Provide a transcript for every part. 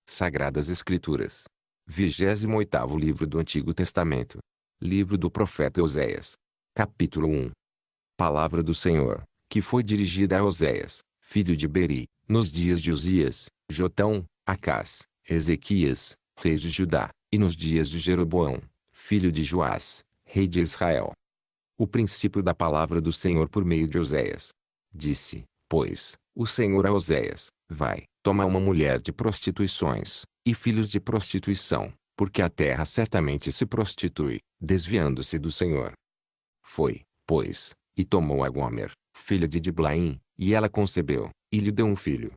Sagradas Escrituras. 28º livro do Antigo Testamento. Livro do profeta Oséias. Capítulo 1. Palavra do Senhor, que foi dirigida a Oséias, filho de Beri, nos dias de Uzias, Jotão, Acás, Ezequias, reis de Judá, e nos dias de Jeroboão, filho de Joás, rei de Israel. O princípio da palavra do Senhor por meio de Oséias. Disse, pois, o Senhor a Oséias: vai, toma uma mulher de prostituições, e filhos de prostituição, porque a terra certamente se prostitui, desviando-se do Senhor. Foi, pois, e tomou a Gomer, filha de Diblaim, e ela concebeu, e lhe deu um filho.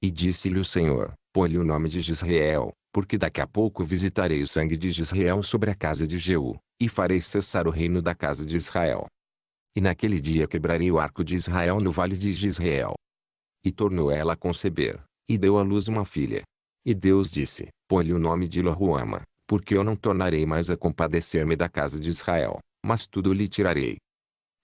E disse-lhe o Senhor: põe-lhe o nome de Jezreel, porque daqui a pouco visitarei o sangue de Jezreel sobre a casa de Jeú, e farei cessar o reino da casa de Israel. E naquele dia quebrarei o arco de Israel no vale de Jezreel. E tornou ela a conceber, e deu à luz uma filha. E Deus disse: põe-lhe o nome de Loruama, porque eu não tornarei mais a compadecer-me da casa de Israel, mas tudo lhe tirarei.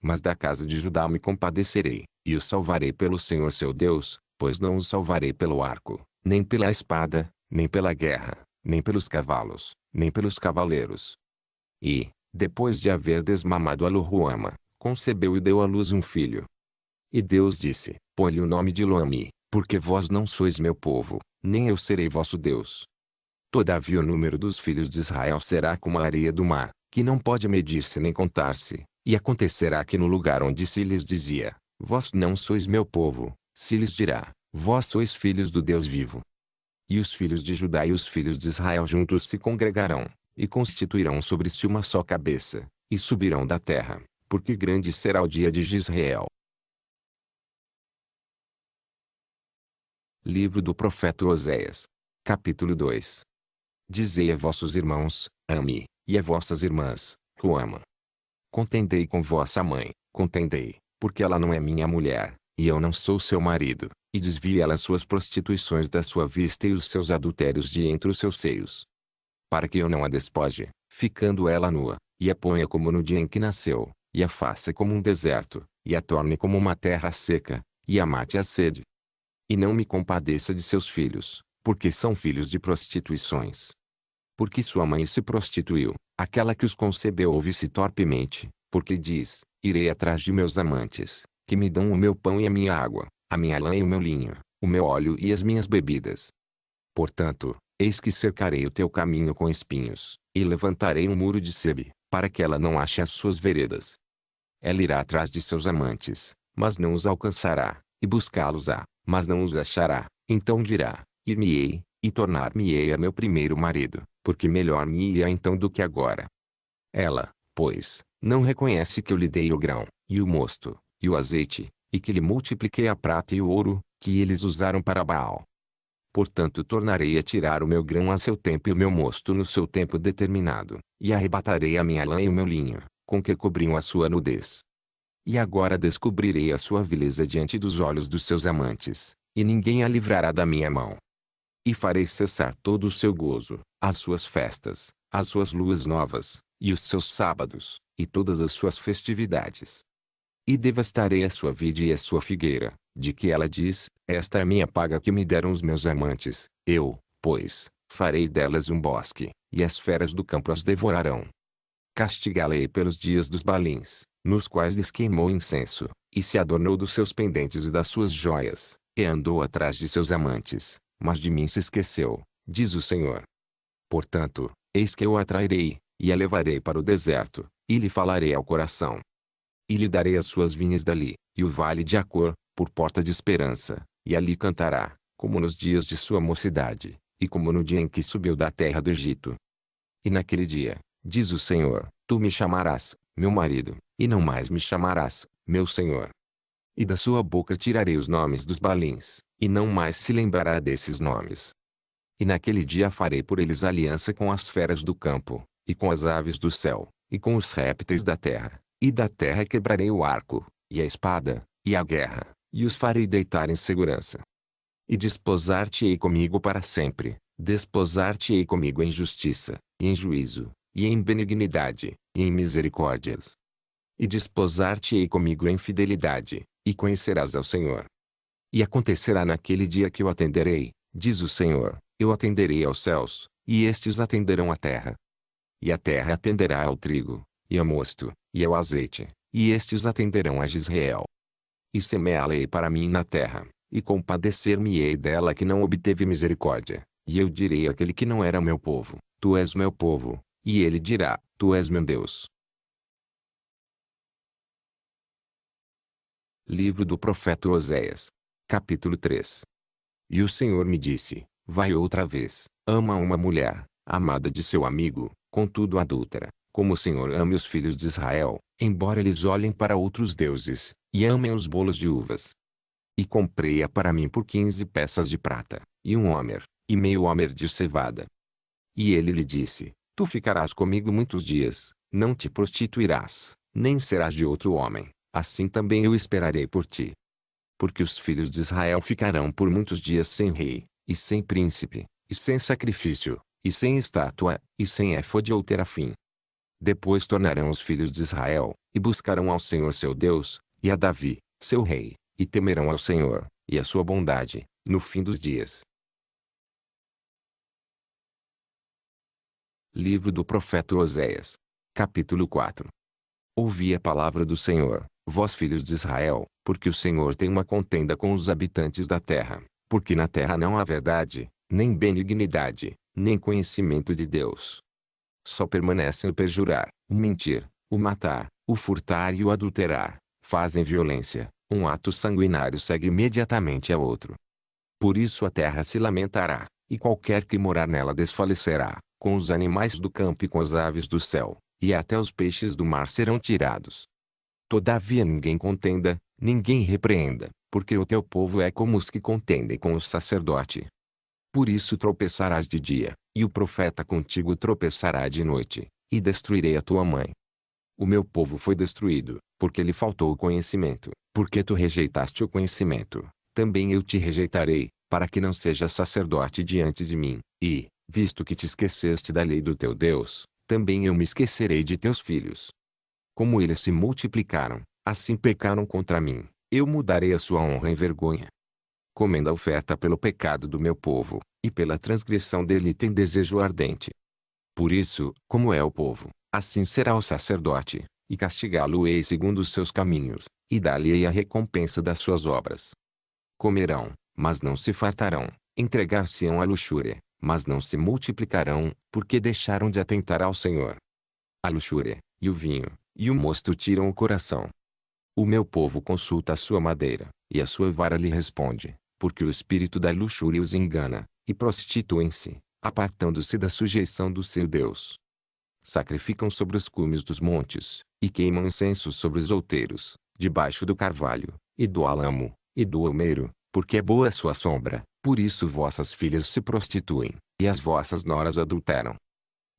Mas da casa de Judá me compadecerei, e o salvarei pelo Senhor seu Deus, pois não o salvarei pelo arco, nem pela espada, nem pela guerra, nem pelos cavalos, nem pelos cavaleiros. E, depois de haver desmamado a Loruama, concebeu e deu à luz um filho. E Deus disse: põe-lhe o nome de Loami, porque vós não sois meu povo, nem eu serei vosso Deus. Todavia o número dos filhos de Israel será como a areia do mar, que não pode medir-se nem contar-se, e acontecerá que no lugar onde se lhes dizia: vós não sois meu povo, se lhes dirá: vós sois filhos do Deus vivo. E os filhos de Judá e os filhos de Israel juntos se congregarão, e constituirão sobre si uma só cabeça, e subirão da terra, porque grande será o dia de Jezreel. Livro do profeta Oséias. Capítulo 2. Dizei a vossos irmãos: ame, e a vossas irmãs: Ruama. Contendei com vossa mãe, contendei, porque ela não é minha mulher, e eu não sou seu marido, e desvie ela suas prostituições da sua vista e os seus adultérios de entre os seus seios. Para que eu não a despoje, ficando ela nua, e a ponha como no dia em que nasceu, e a faça como um deserto, e a torne como uma terra seca, e a mate a sede. E não me compadeça de seus filhos, porque são filhos de prostituições. Porque sua mãe se prostituiu, aquela que os concebeu ouve-se torpemente, porque diz: irei atrás de meus amantes, que me dão o meu pão e a minha água, a minha lã e o meu linho, o meu óleo e as minhas bebidas. Portanto, eis que cercarei o teu caminho com espinhos, e levantarei um muro de sebe, para que ela não ache as suas veredas. Ela irá atrás de seus amantes, mas não os alcançará, e buscá-los-á, mas não os achará. Então dirá: ir-me-ei, e tornar-me-ei a meu primeiro marido, porque melhor me ia então do que agora. Ela, pois, não reconhece que eu lhe dei o grão, e o mosto, e o azeite, e que lhe multipliquei a prata e o ouro, que eles usaram para Baal. Portanto tornarei a tirar o meu grão a seu tempo e o meu mosto no seu tempo determinado, e arrebatarei a minha lã e o meu linho, com que cobriam a sua nudez. E agora descobrirei a sua vileza diante dos olhos dos seus amantes, e ninguém a livrará da minha mão. E farei cessar todo o seu gozo, as suas festas, as suas luas novas, e os seus sábados, e todas as suas festividades. E devastarei a sua vide e a sua figueira, de que ela diz: esta é a minha paga que me deram os meus amantes. Eu, pois, farei delas um bosque, e as feras do campo as devorarão. Castigá-la-ei pelos dias dos balins, nos quais lhes queimou incenso, e se adornou dos seus pendentes e das suas joias, e andou atrás de seus amantes, mas de mim se esqueceu, diz o Senhor. Portanto, eis que eu a atrairei, e a levarei para o deserto, e lhe falarei ao coração. E lhe darei as suas vinhas dali, e o vale de Acor, por porta de esperança, e ali cantará, como nos dias de sua mocidade, e como no dia em que subiu da terra do Egito. E naquele dia, diz o Senhor, tu me chamarás, meu marido, e não mais me chamarás, meu Senhor. E da sua boca tirarei os nomes dos balins, e não mais se lembrará desses nomes. E naquele dia farei por eles aliança com as feras do campo, e com as aves do céu, e com os répteis da terra, e da terra quebrarei o arco, e a espada, e a guerra, e os farei deitar em segurança. E desposar-te-ei comigo para sempre, desposar-te-ei comigo em justiça, e em juízo, e em benignidade, e em misericórdias. E desposar-te-ei comigo em fidelidade, e conhecerás ao Senhor. E acontecerá naquele dia que eu atenderei, diz o Senhor, eu atenderei aos céus, e estes atenderão à terra. E a terra atenderá ao trigo, e ao mosto, e ao azeite, e estes atenderão a Jezreel. E semeá-la-ei para mim na terra, e compadecer-me-ei dela que não obteve misericórdia, e eu direi àquele que não era meu povo, tu és meu povo, e ele dirá, tu és meu Deus. Livro do profeta Oséias. Capítulo 3. E o Senhor me disse, vai outra vez, ama uma mulher, amada de seu amigo, contudo adúltera, como o Senhor ama os filhos de Israel, embora eles olhem para outros deuses, e amem os bolos de uvas. E comprei-a para mim por 15 peças de prata, e um homer, e meio homer de cevada. E ele lhe disse, tu ficarás comigo muitos dias, não te prostituirás, nem serás de outro homem, assim também eu esperarei por ti. Porque os filhos de Israel ficarão por muitos dias sem rei, e sem príncipe, e sem sacrifício, e sem estátua, e sem éfode ou terafim. Depois tornarão os filhos de Israel, e buscarão ao Senhor seu Deus, e a Davi, seu rei, e temerão ao Senhor, e a sua bondade, no fim dos dias. Livro do profeta Oséias. Capítulo 4. Ouvi a palavra do Senhor, vós filhos de Israel, porque o Senhor tem uma contenda com os habitantes da terra, porque na terra não há verdade, nem benignidade, nem conhecimento de Deus. Só permanecem o perjurar, o mentir, o matar, o furtar e o adulterar, fazem violência, um ato sanguinário segue imediatamente a outro. Por isso a terra se lamentará, e qualquer que morar nela desfalecerá, com os animais do campo e com as aves do céu, e até os peixes do mar serão tirados. Todavia ninguém contenda, ninguém repreenda, porque o teu povo é como os que contendem com o sacerdote. Por isso tropeçarás de dia, e o profeta contigo tropeçará de noite, e destruirei a tua mãe. O meu povo foi destruído, porque lhe faltou o conhecimento, porque tu rejeitaste o conhecimento, também eu te rejeitarei, para que não sejas sacerdote diante de mim, e, visto que te esqueceste da lei do teu Deus, também eu me esquecerei de teus filhos. Como eles se multiplicaram, assim pecaram contra mim, eu mudarei a sua honra em vergonha. Comendo a oferta pelo pecado do meu povo, e pela transgressão dele tem desejo ardente. Por isso, como é o povo, assim será o sacerdote, e castigá-lo-ei segundo os seus caminhos, e dar-lhe-ei a recompensa das suas obras. Comerão, mas não se fartarão, entregar-se-ão à luxúria, mas não se multiplicarão, porque deixaram de atentar ao Senhor. A luxúria, e o vinho, e o mosto tiram o coração. O meu povo consulta a sua madeira, e a sua vara lhe responde, porque o espírito da luxúria os engana, e prostituem-se, apartando-se da sujeição do seu Deus. Sacrificam sobre os cumes dos montes, e queimam incenso sobre os outeiros, debaixo do carvalho, e do álamo, e do almeiro, porque é boa a sua sombra, por isso vossas filhas se prostituem, e as vossas noras adulteram.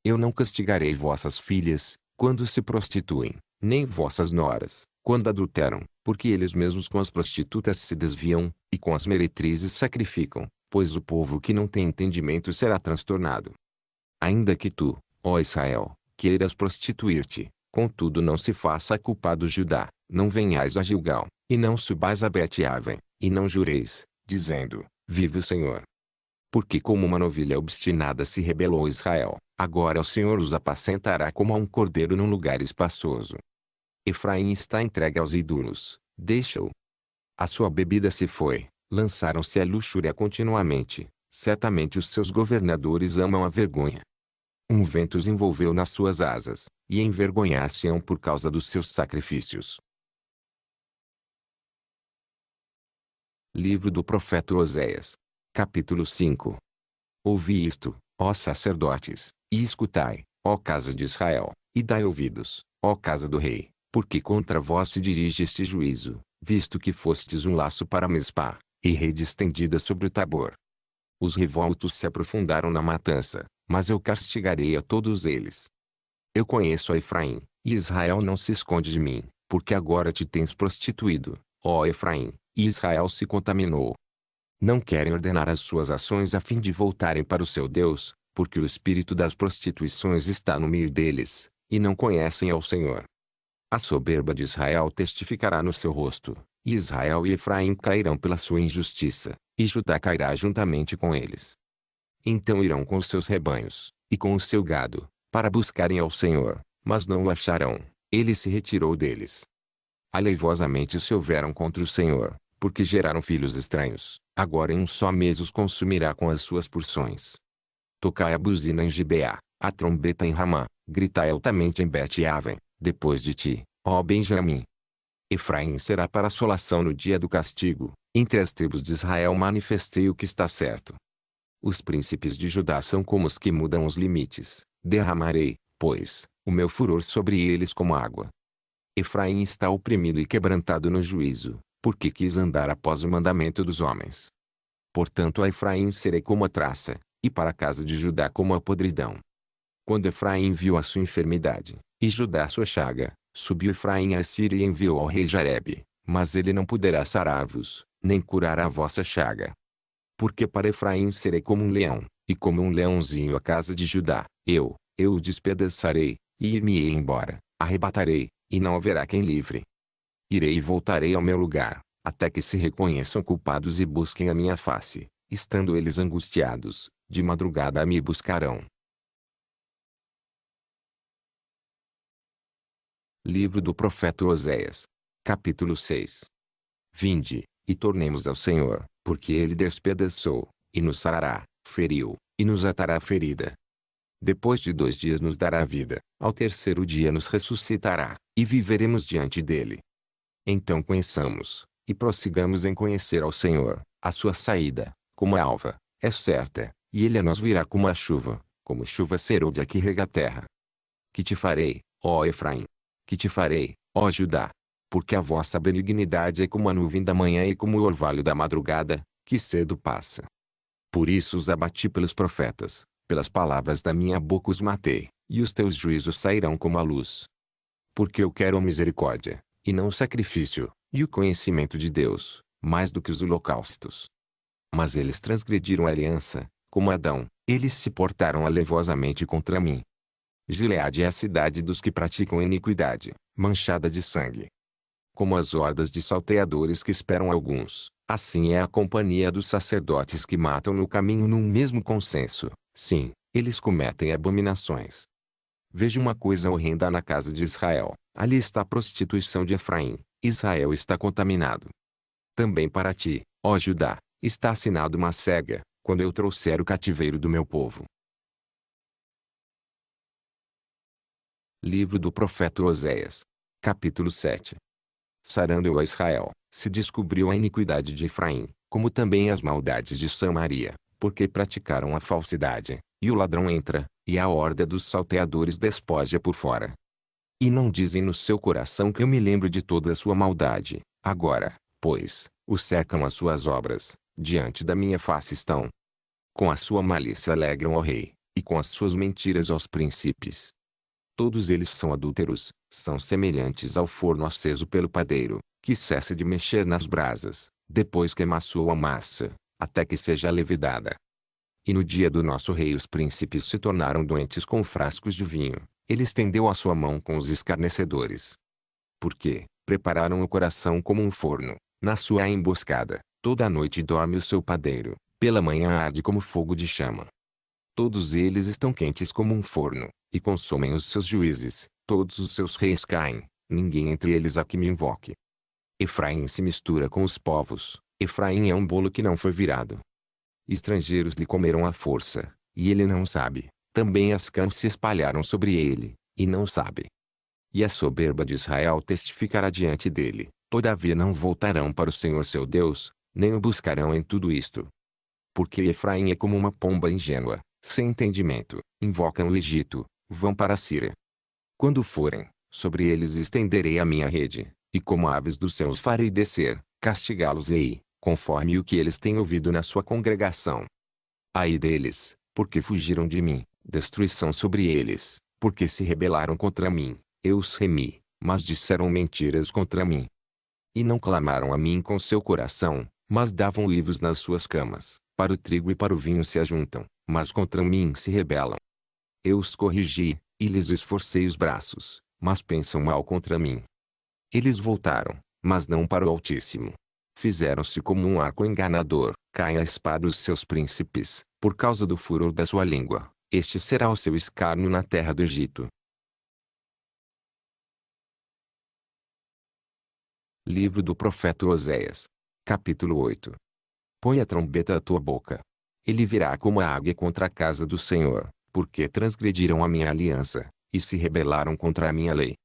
Eu não castigarei vossas filhas, quando se prostituem, nem vossas noras, quando adulteram, porque eles mesmos com as prostitutas se desviam, e com as meretrizes sacrificam, pois o povo que não tem entendimento será transtornado. Ainda que tu, ó Israel, queiras prostituir-te, contudo não se faça culpado Judá, não venhais a Gilgal, e não subais a Bet-Aven, e não jureis, dizendo, vive o Senhor. Porque como uma novilha obstinada se rebelou Israel, agora o Senhor os apacentará como a um cordeiro num lugar espaçoso. Efraim está entregue aos ídolos, deixa-o. A sua bebida se foi, lançaram-se à luxúria continuamente, certamente os seus governadores amam a vergonha. Um vento os envolveu nas suas asas, e envergonhar-se-ão por causa dos seus sacrifícios. Livro do profeta Oséias. Capítulo 5. Ouvi isto, ó sacerdotes, e escutai, ó casa de Israel, e dai ouvidos, ó casa do rei, porque contra vós se dirige este juízo, visto que fostes um laço para Mizpá, e rede estendida sobre o Tabor. Os revoltos se aprofundaram na matança, mas eu castigarei a todos eles. Eu conheço a Efraim, e Israel não se esconde de mim, porque agora te tens prostituído, ó Efraim, e Israel se contaminou. Não querem ordenar as suas ações a fim de voltarem para o seu Deus, porque o espírito das prostituições está no meio deles, e não conhecem ao Senhor. A soberba de Israel testificará no seu rosto, e Israel e Efraim cairão pela sua injustiça, e Judá cairá juntamente com eles. Então irão com os seus rebanhos, e com o seu gado, para buscarem ao Senhor, mas não o acharão. Ele se retirou deles. Aleivosamente se houveram contra o Senhor, porque geraram filhos estranhos. Agora em um só mês os consumirá com as suas porções. Tocai a buzina em Gibeá, a trombeta em Ramá, gritai altamente em Bet-Aven, depois de ti, ó Benjamim. Efraim será para assolação no dia do castigo, entre as tribos de Israel manifestei o que está certo. Os príncipes de Judá são como os que mudam os limites, derramarei, pois, o meu furor sobre eles como água. Efraim está oprimido e quebrantado no juízo, porque quis andar após o mandamento dos homens. Portanto a Efraim serei como a traça, e para a casa de Judá como a podridão. Quando Efraim viu a sua enfermidade, e Judá sua chaga, subiu Efraim a Síria e enviou ao rei Jarebe, mas ele não poderá sarar-vos, nem curar a vossa chaga. Porque para Efraim serei como um leão, e como um leãozinho a casa de Judá, eu o despedaçarei, e ir-me-ei embora, arrebatarei, e não haverá quem livre. Irei e voltarei ao meu lugar, até que se reconheçam culpados e busquem a minha face, estando eles angustiados, de madrugada me buscarão. Livro do profeta Oséias. Capítulo 6. Vinde, e tornemos ao Senhor, porque ele despedaçou, e nos sarará, feriu, e nos atará a ferida. Depois de 2 dias nos dará vida, ao terceiro dia nos ressuscitará, e viveremos diante dele. Então conheçamos, e prossigamos em conhecer ao Senhor. A sua saída, como a alva, é certa, e ele a nós virá como a chuva, como chuva serôdia que rega a terra. Que te farei, ó Efraim? Que te farei, ó Judá? Porque a vossa benignidade é como a nuvem da manhã e como o orvalho da madrugada, que cedo passa. Por isso os abati pelos profetas, pelas palavras da minha boca os matei, e os teus juízos sairão como a luz. Porque eu quero a misericórdia, e não o sacrifício, e o conhecimento de Deus, mais do que os holocaustos. Mas eles transgrediram a aliança, como Adão, eles se portaram alevosamente contra mim. Gileade é a cidade dos que praticam iniquidade, manchada de sangue. Como as hordas de salteadores que esperam alguns, assim é a companhia dos sacerdotes que matam no caminho num mesmo consenso. Sim, eles cometem abominações. Vejo uma coisa horrenda na casa de Israel, ali está a prostituição de Efraim, Israel está contaminado. Também para ti, ó Judá, está assinado uma cega, quando eu trouxer o cativeiro do meu povo. Livro do profeta Oséias. Capítulo 7. Sarando eu a Israel, se descobriu a iniquidade de Efraim, como também as maldades de Samaria, porque praticaram a falsidade, e o ladrão entra, e a horda dos salteadores despoja por fora. E não dizem no seu coração que eu me lembro de toda a sua maldade. Agora, pois, o cercam as suas obras, diante da minha face estão. Com a sua malícia alegram ao rei, e com as suas mentiras aos príncipes. Todos eles são adúlteros, são semelhantes ao forno aceso pelo padeiro, que cessa de mexer nas brasas, depois que amassou a massa, até que seja levedada. E no dia do nosso rei os príncipes se tornaram doentes com frascos de vinho, ele estendeu a sua mão com os escarnecedores. Porque prepararam o coração como um forno, na sua emboscada, toda a noite dorme o seu padeiro, pela manhã arde como fogo de chama. Todos eles estão quentes como um forno, e consomem os seus juízes, todos os seus reis caem, ninguém entre eles há que me invoque. Efraim se mistura com os povos, Efraim é um bolo que não foi virado. Estrangeiros lhe comeram à força, e ele não sabe, também as cãs se espalharam sobre ele, e não sabe. E a soberba de Israel testificará diante dele, todavia não voltarão para o Senhor seu Deus, nem o buscarão em tudo isto. Porque Efraim é como uma pomba ingênua, sem entendimento, invocam o Egito, vão para a Síria. Quando forem, sobre eles estenderei a minha rede, e como aves dos céus farei descer, castigá-los-ei, conforme o que eles têm ouvido na sua congregação. Ai deles, porque fugiram de mim, destruição sobre eles, porque se rebelaram contra mim, eu os remi, mas disseram mentiras contra mim. E não clamaram a mim com seu coração, mas davam uivos nas suas camas, para o trigo e para o vinho se ajuntam, mas contra mim se rebelam. Eu os corrigi, e lhes esforcei os braços, mas pensam mal contra mim. Eles voltaram, mas não para o Altíssimo. Fizeram-se como um arco enganador, caem a espada os seus príncipes, Por causa do furor da sua língua, este será o seu escárnio na terra do Egito. Livro do profeta Oséias. Capítulo 8. Põe a trombeta à tua boca. Ele virá como a águia contra a casa do Senhor, porque transgrediram a minha aliança, e se rebelaram contra a minha lei.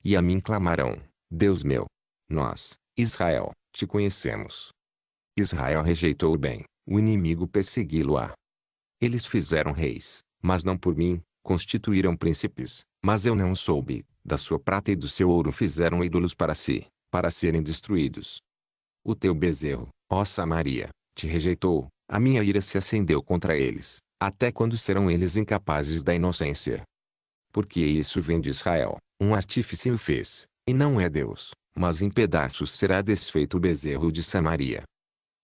E a mim clamarão, Deus meu. Nós, Israel, te conhecemos. Israel rejeitou o bem, o inimigo persegui-lo-á. Eles fizeram reis, mas não por mim, constituíram príncipes, mas eu não soube, da sua prata e do seu ouro fizeram ídolos para si, para serem destruídos. O teu bezerro, ó Samaria, te rejeitou, a minha ira se acendeu contra eles, até quando serão eles incapazes da inocência? Porque isso vem de Israel, um artífice o fez, e não é Deus, mas em pedaços será desfeito o bezerro de Samaria.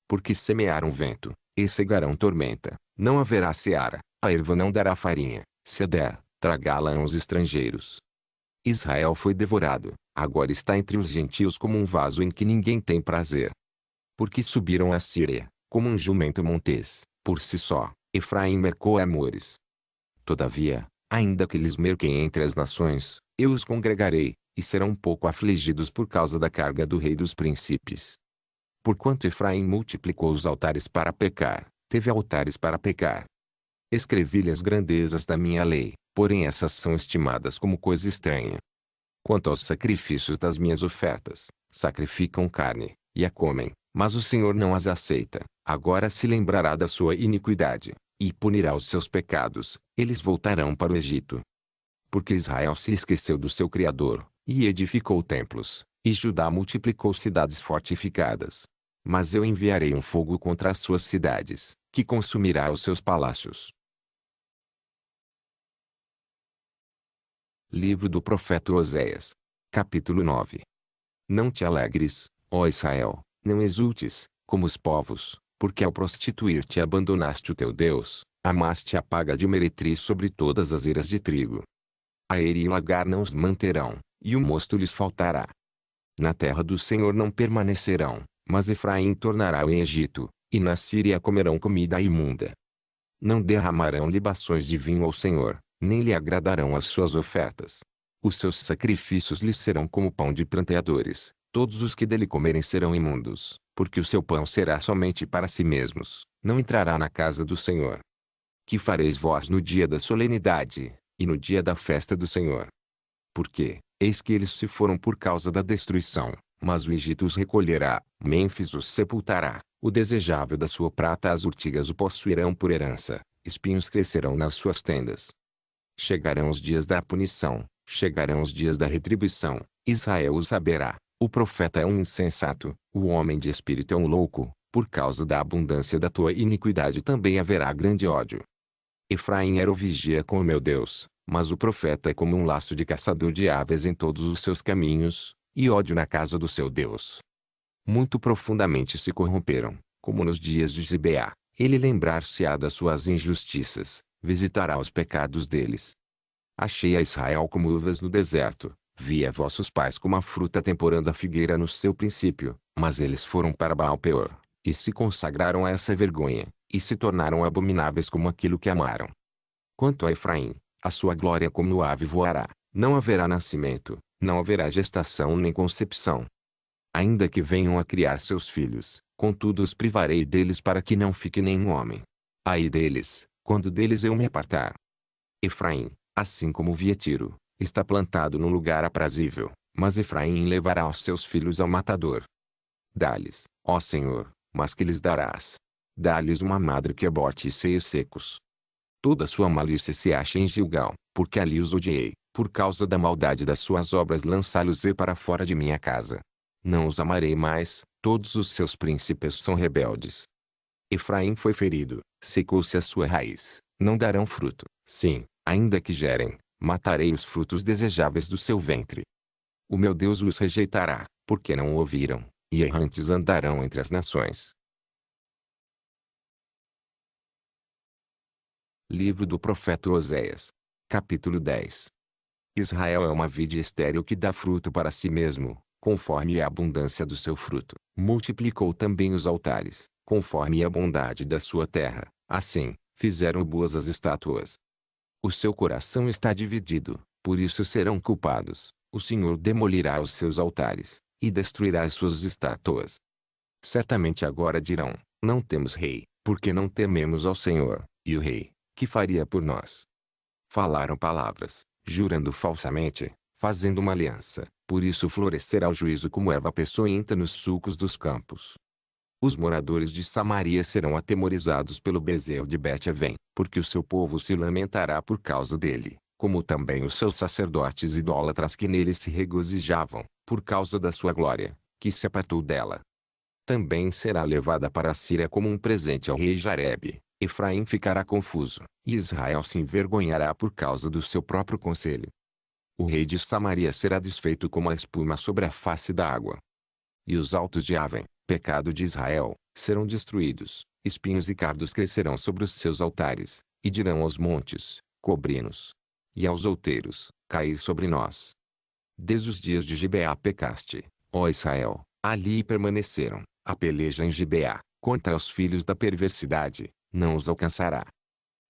Porque semearam vento, e cegarão tormenta, não haverá seara, a erva não dará farinha, se a der, tragá-la os estrangeiros. Israel foi devorado, agora está entre os gentios como um vaso em que ninguém tem prazer. Porque subiram a Síria, como um jumento montês, por si só, Efraim mercou amores. Todavia, ainda que eles merquem entre as nações, eu os congregarei, e serão um pouco afligidos por causa da carga do rei dos príncipes. Porquanto Efraim multiplicou os altares para pecar, teve altares para pecar. Escrevi-lhe as grandezas da minha lei, porém essas são estimadas como coisa estranha. Quanto aos sacrifícios das minhas ofertas, sacrificam carne, e a comem, mas o Senhor não as aceita. Agora se lembrará da sua iniquidade, e punirá os seus pecados, eles voltarão para o Egito. Porque Israel se esqueceu do seu Criador, e edificou templos, e Judá multiplicou cidades fortificadas. Mas eu enviarei um fogo contra as suas cidades, que consumirá os seus palácios. Livro do profeta Oséias. Capítulo 9. Não te alegres, ó Israel, não exultes, como os povos, porque ao prostituir-te abandonaste o teu Deus, amaste a paga de meretriz sobre todas as eras de trigo. A eira e o lagar não os manterão, e o mosto lhes faltará. Na terra do Senhor não permanecerão, mas Efraim tornará em Egito, e na Síria comerão comida imunda. Não derramarão libações de vinho ao Senhor, nem lhe agradarão as suas ofertas. Os seus sacrifícios lhes serão como pão de pranteadores, todos os que dele comerem serão imundos, porque o seu pão será somente para si mesmos, não entrará na casa do Senhor. Que fareis vós no dia da solenidade, e no dia da festa do Senhor? Porque, eis que eles se foram por causa da destruição, mas o Egito os recolherá, Mênfis os sepultará, o desejável da sua prata as urtigas o possuirão por herança, espinhos crescerão nas suas tendas. Chegarão os dias da punição, chegarão os dias da retribuição, Israel o saberá, o profeta é um insensato, o homem de espírito é um louco, por causa da abundância da tua iniquidade também haverá grande ódio. Efraim era o vigia com o meu Deus, mas o profeta é como um laço de caçador de aves em todos os seus caminhos, e ódio na casa do seu Deus. Muito profundamente se corromperam, como nos dias de Gibeá, ele lembrar-se-á das suas injustiças, visitará os pecados deles. Achei a Israel como uvas no deserto, vi a vossos pais como a fruta temporando a figueira no seu princípio, mas eles foram para Baal-peor, e se consagraram a essa vergonha, e se tornaram abomináveis como aquilo que amaram. Quanto a Efraim, a sua glória como ave voará, não haverá nascimento, não haverá gestação nem concepção. Ainda que venham a criar seus filhos, contudo os privarei deles para que não fique nenhum homem. Ai deles, quando deles eu me apartar. Efraim, assim como via Tiro, está plantado num lugar aprazível, mas Efraim levará os seus filhos ao matador. Dá-lhes, ó Senhor, mas que lhes darás? Dá-lhes uma madre que aborte seios secos. Toda sua malícia se acha em Gilgal, porque ali os odiei, por causa da maldade das suas obras lançá-los-ei para fora de minha casa. Não os amarei mais, todos os seus príncipes são rebeldes. Efraim foi ferido, secou-se a sua raiz, não darão fruto, sim, ainda que gerem, matarei os frutos desejáveis do seu ventre. O meu Deus os rejeitará, porque não o ouviram, e errantes andarão entre as nações. Livro do profeta Oséias. Capítulo 10. Israel é uma vide estéril que dá fruto para si mesmo, conforme a abundância do seu fruto. Multiplicou também os altares, conforme a bondade da sua terra. Assim, Fizeram boas as estátuas. O seu coração está dividido, por isso serão culpados. O Senhor demolirá os seus altares, e destruirá as suas estátuas. Certamente agora dirão, não temos rei, porque não tememos ao Senhor, e o rei, que faria por nós? Falaram palavras, jurando falsamente, fazendo uma aliança, por isso florescerá o juízo como erva peçonhenta nos sulcos dos campos. Os moradores de Samaria serão atemorizados pelo bezerro de Bet-Aven, porque o seu povo se lamentará por causa dele, como também os seus sacerdotes idólatras que nele se regozijavam, por causa da sua glória, que se apartou dela. Também será levada para a Síria como um presente ao rei Jarebe. Efraim ficará confuso, e Israel se envergonhará por causa do seu próprio conselho. O rei de Samaria será desfeito como a espuma sobre a face da água. E os altos de Aven, pecado de Israel, serão destruídos, espinhos e cardos crescerão sobre os seus altares, e dirão aos montes, cobri-nos. E aos outeiros, cair sobre nós. Desde os dias de Gibeá pecaste, ó Israel, ali permaneceram, a peleja em Gibeá, contra os filhos da perversidade, não os alcançará.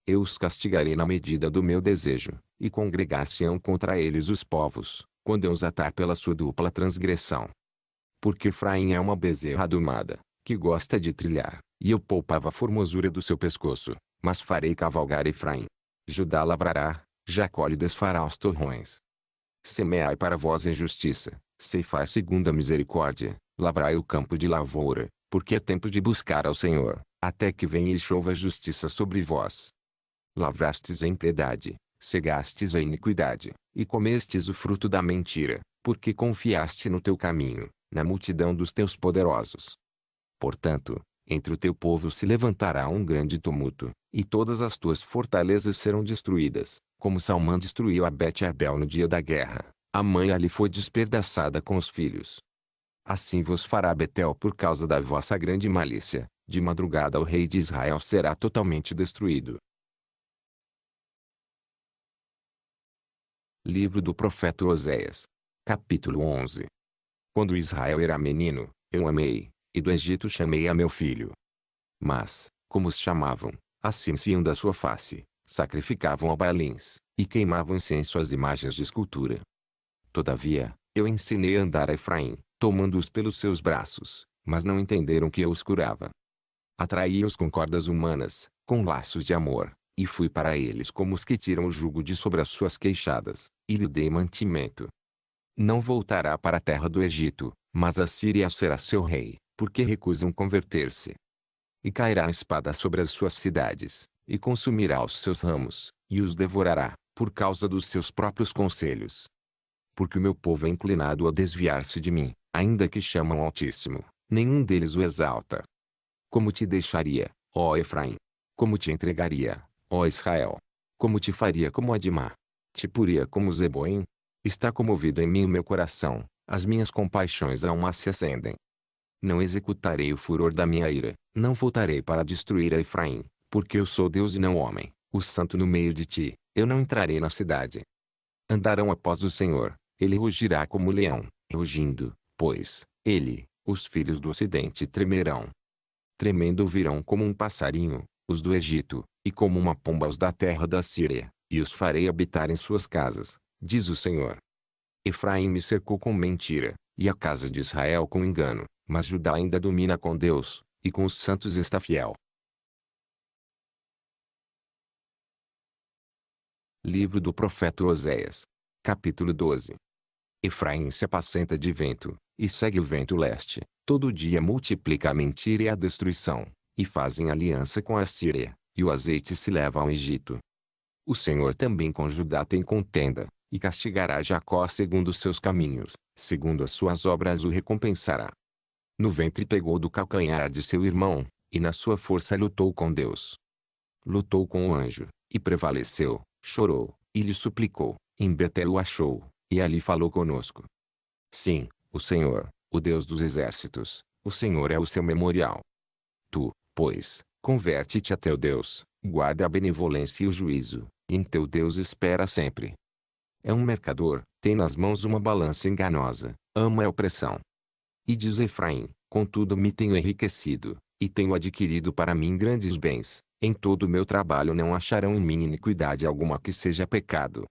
Eu os castigarei na medida do meu desejo, e congregar-se-ão contra eles os povos, quando eu os atar pela sua dupla transgressão. Porque Efraim é uma bezerra domada, que gosta de trilhar, e eu poupava a formosura do seu pescoço, mas farei cavalgar Efraim. Judá lavrará, Jacó lhe desfará os torrões. Semeai para vós em justiça, ceifai segundo a misericórdia, lavrai o campo de lavoura, porque é tempo de buscar ao Senhor, até que venha e chova a justiça sobre vós. Lavrastes a impiedade, cegastes a iniquidade, e comestes o fruto da mentira, porque confiaste no teu caminho, na multidão dos teus poderosos. Portanto, entre o teu povo se levantará um grande tumulto, e todas as tuas fortalezas serão destruídas, como Salmã destruiu a Bet-Arbel no dia da guerra. A mãe ali foi despedaçada com os filhos. Assim vos fará Betel por causa da vossa grande malícia, de madrugada o rei de Israel será totalmente destruído. Livro do profeta Oséias. Capítulo 11. Quando Israel era menino, eu o amei, e do Egito chamei a meu filho. Mas, como os chamavam, assim se iam da sua face, sacrificavam a Baalins, e queimavam incenso às imagens de escultura. Todavia, eu ensinei a andar a Efraim, tomando-os pelos seus braços, mas não entenderam que eu os curava. Atraí-os com cordas humanas, com laços de amor, e fui para eles como os que tiram o jugo de sobre as suas queixadas, e lhe dei mantimento. Não voltará para a terra do Egito, mas a Síria será seu rei, porque recusam converter-se. E cairá a espada sobre as suas cidades, e consumirá os seus ramos, e os devorará, por causa dos seus próprios conselhos. Porque o meu povo é inclinado a desviar-se de mim, ainda que chamam ao Altíssimo, nenhum deles o exalta. Como te deixaria, ó Efraim? Como te entregaria, ó Israel? Como te faria como Adimá? Te poria como Zeboim? Está comovido em mim o meu coração, as minhas compaixões a uma se acendem. Não executarei o furor da minha ira, não voltarei para destruir a Efraim, porque eu sou Deus e não homem, o santo no meio de ti, eu não entrarei na cidade. Andarão após o Senhor, ele rugirá como leão, rugindo, pois, os filhos do ocidente tremerão. Tremendo virão como um passarinho, os do Egito, e como uma pomba os da terra da Síria, e os farei habitar em suas casas, diz o Senhor. Efraim me cercou com mentira, e a casa de Israel com engano, mas Judá ainda domina com Deus, e com os santos está fiel. Livro do profeta Oséias. Capítulo 12. Efraim se apacenta de vento, e segue o vento leste, todo dia multiplica a mentira e a destruição, e fazem aliança com a Síria, e o azeite se leva ao Egito. O Senhor também com Judá tem contenda, e castigará Jacó segundo os seus caminhos, segundo as suas obras o recompensará. No ventre pegou do calcanhar de seu irmão, e na sua força lutou com Deus. Lutou com o anjo, e prevaleceu, chorou, e lhe suplicou, em Betel o achou, e ali falou conosco. Sim, o Senhor, o Deus dos exércitos, o Senhor é o seu memorial. Tu, pois, converte-te a teu Deus, guarda a benevolência e o juízo, e em teu Deus espera sempre. É um mercador, tem nas mãos uma balança enganosa, ama a opressão. E diz Efraim, contudo me tenho enriquecido, e tenho adquirido para mim grandes bens, Em todo o meu trabalho não acharão em mim iniquidade alguma que seja pecado.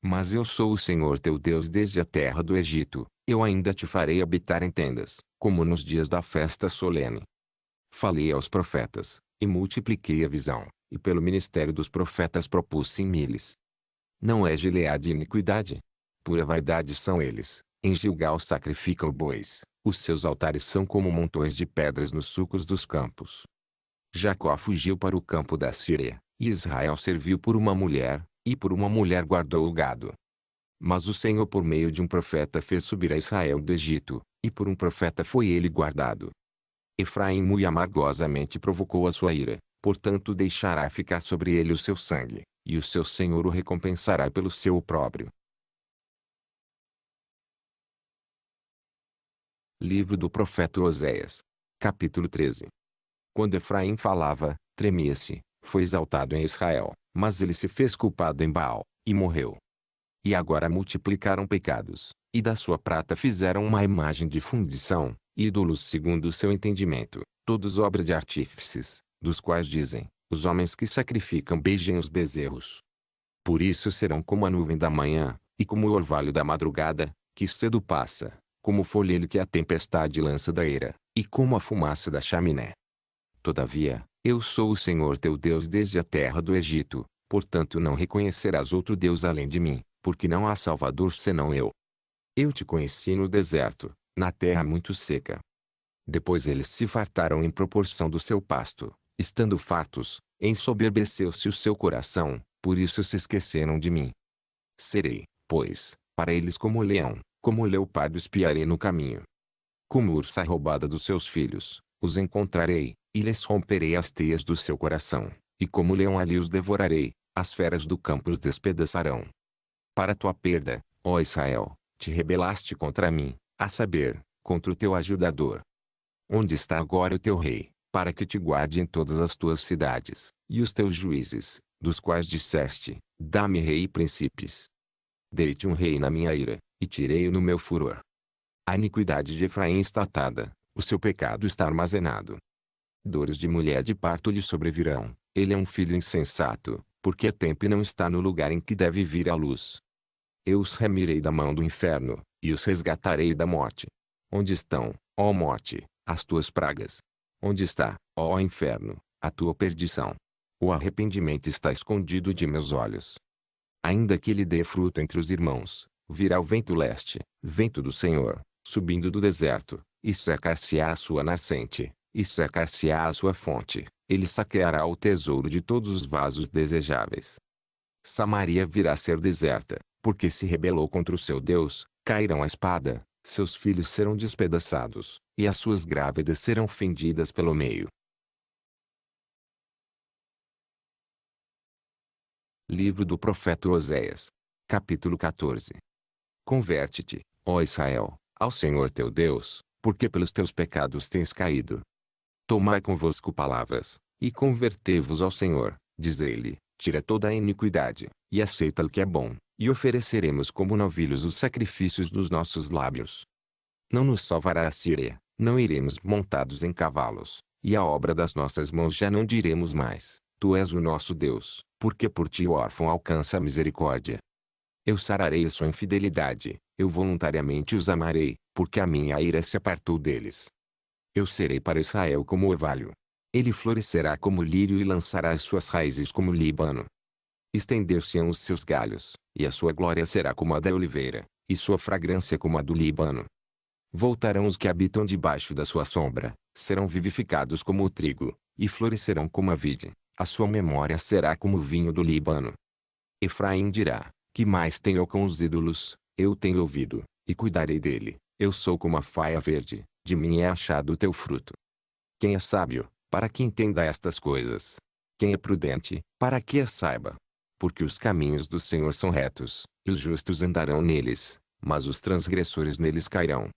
Mas eu sou o Senhor teu Deus desde a terra do Egito. Eu ainda te farei habitar em tendas, como nos dias da festa solene. Falei aos profetas, e multipliquei a visão, e pelo ministério dos profetas propus similes. Não é Gileade iniquidade? Pura vaidade são eles. Em Gilgal sacrificam bois, os seus altares são como montões de pedras nos sulcos dos campos. Jacó fugiu para o campo da Síria, e Israel serviu por uma mulher, e por uma mulher guardou o gado. Mas o Senhor por meio de um profeta fez subir a Israel do Egito, e por um profeta foi ele guardado. Efraim muito amargosamente provocou a sua ira, portanto deixará ficar sobre ele o seu sangue, e o seu Senhor o recompensará pelo seu opróbrio. Livro do profeta Oséias. Capítulo 13. Quando Efraim falava, tremia-se, foi exaltado em Israel, mas ele se fez culpado em Baal, e morreu. E agora multiplicaram pecados, e da sua prata fizeram uma imagem de fundição, ídolos segundo o seu entendimento, todos obra de artífices, dos quais dizem, os homens que sacrificam beijem os bezerros. Por isso serão como a nuvem da manhã, e como o orvalho da madrugada, que cedo passa, como o folhedo que a tempestade lança da eira, e como a fumaça da chaminé. Todavia, eu sou o Senhor teu Deus desde a terra do Egito, portanto não reconhecerás outro Deus além de mim, porque não há Salvador senão eu. Eu te conheci no deserto, na terra muito seca. Depois eles se fartaram em proporção do seu pasto, estando fartos, ensoberbeceu-se o seu coração, por isso se esqueceram de mim. Serei, pois, para eles como o leão, como o leopardo espiarei no caminho. Como ursa roubada dos seus filhos, os encontrarei, e lhes romperei as teias do seu coração, e como leão ali os devorarei, as feras do campo os despedaçarão. Para tua perda, ó Israel, te rebelaste contra mim, a saber, contra o teu ajudador. Onde está agora o teu rei, para que te guarde em todas as tuas cidades, e os teus juízes, dos quais disseste, dá-me rei e príncipes? Dei-te um rei na minha ira, e tirei-o no meu furor. A iniquidade de Efraim está atada, o seu pecado está armazenado. Dores de mulher de parto lhe sobrevirão, ele é um filho insensato, porque é tempo e não está no lugar em que deve vir a luz. Eu os remirei da mão do inferno, e os resgatarei da morte. Onde estão, ó morte, as tuas pragas? Onde está, ó inferno, a tua perdição? O arrependimento está escondido de meus olhos. Ainda que ele dê fruto entre os irmãos, virá o vento leste, vento do Senhor, subindo do deserto, e secar-se-á a sua nascente, e secar-se-á a sua fonte, ele saqueará o tesouro de todos os vasos desejáveis. Samaria virá a ser deserta, porque se rebelou contra o seu Deus, cairão a espada, seus filhos serão despedaçados, e as suas grávidas serão fendidas pelo meio. Livro do profeta Oséias. Capítulo 14. Converte-te, ó Israel, ao Senhor teu Deus, porque pelos teus pecados tens caído. Tomai convosco palavras, e convertei-vos ao Senhor, diz ele, tira toda a iniquidade, e aceita o que é bom, e ofereceremos como novilhos os sacrifícios dos nossos lábios. Não nos salvará a Síria, não iremos montados em cavalos, e a obra das nossas mãos já não diremos mais, tu és o nosso Deus, porque por ti o órfão alcança a misericórdia. Eu sararei a sua infidelidade, eu voluntariamente os amarei, porque a minha ira se apartou deles. Eu serei para Israel como orvalho. Ele florescerá como lírio e lançará as suas raízes como o Líbano. Estender-se-ão os seus galhos, e a sua glória será como a da oliveira, e sua fragrância como a do Líbano. Voltarão os que habitam debaixo da sua sombra, serão vivificados como o trigo, e florescerão como a vide, a sua memória será como o vinho do Líbano. Efraim dirá, que mais tenho eu com os ídolos? Eu tenho ouvido, e cuidarei dele, eu sou como a faia verde, de mim é achado o teu fruto. Quem é sábio, para que entenda estas coisas? Quem é prudente, para que as saiba? Porque os caminhos do Senhor são retos, e os justos andarão neles, mas os transgressores neles cairão.